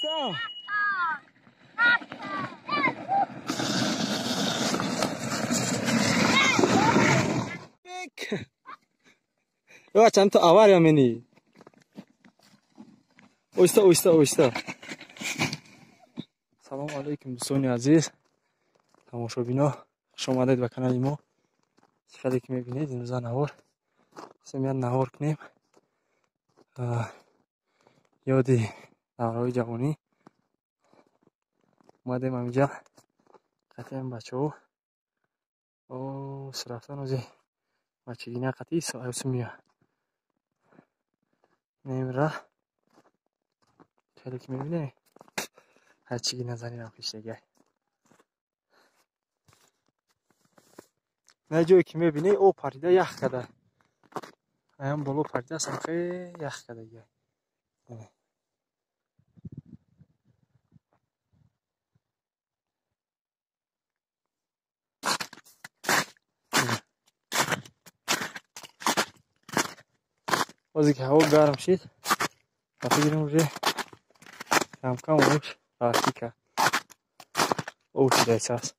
وایستا یا چند تا آوار یا منی وایستا سلام علیکم دوستان عزیز تماشابینا خوش آمدید به کانال ما. شکلی که میبینید امروز نهار سمیان نهار کنیم یادی دورهای جوانی اومدیم همینجا قطعیم بچه ها او سرفتان اوزی بچگی نه قطعی سایوسو میاد نیم را شکلی که میبینید هرچیگی نزنی هم پیش دیگه نه جایی که میبینی او پریده یخ کده هم بالو پریده اصلا خیلی یخ کده دیگه بازی که هوا گرم شد دفعه گیرم روی کم کم اوش رفتی که او شده احساس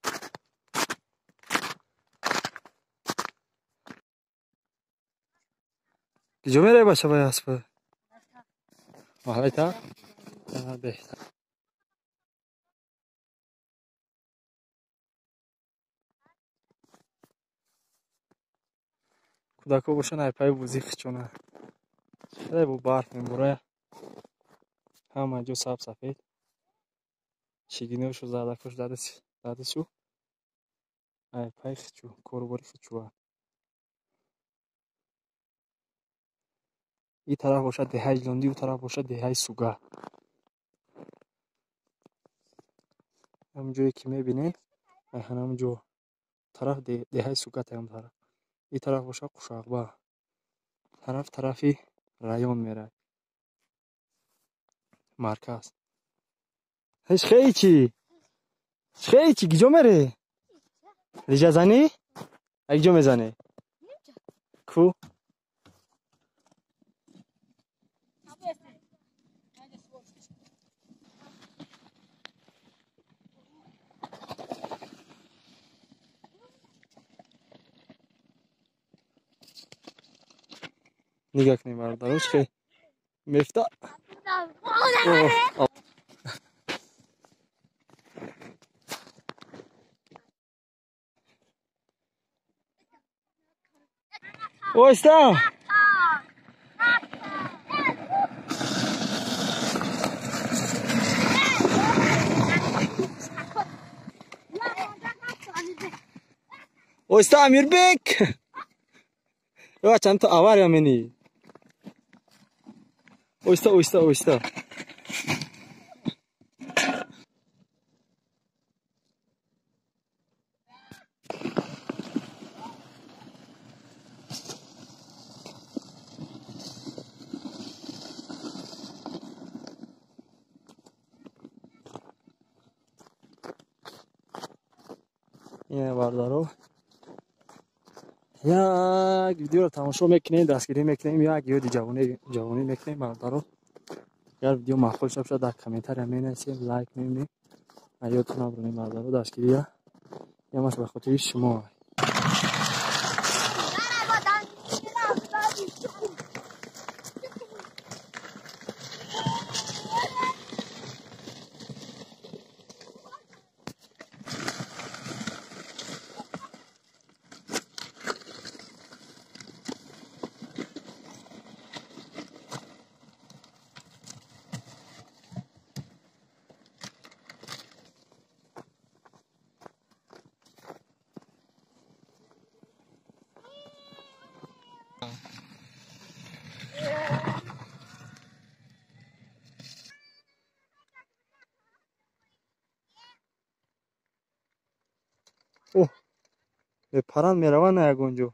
کجا میره بچه باید اسبه محله تا بهتر کودکو باشن ای پای بوزی خچونه شده بو برف میبوره همه جو سفید شیگینوشو زدکوش داده شو ای پای خچو کورباری خچوه این طرف باشد دهی لندی و طرف باشد دهی سوگه همونجوری که میبینین همونجو طرف دهی سوگه هم طرف این طرف باشد قشاقبه طرفی رایون میره مرکز هیچ خیلی چی کجا میره ریجا زنی کجا میزنی کو نگاه کنیم برداروش که میفته وایستا وایستا امیر بک یا چند تا آوار یا منی وایستا این بردارو یک ویدیو رو تماشا میکنیم دستگیری میکنیم یک ویدیو جوانی میکنیم بردارو اگر ویدیو معقول شد در کامنتر می نویسید لایک میکنید یادتون نبرین بردارو دستگیری یا ماش به خاطر شما اوه به پران میروان نه گونجو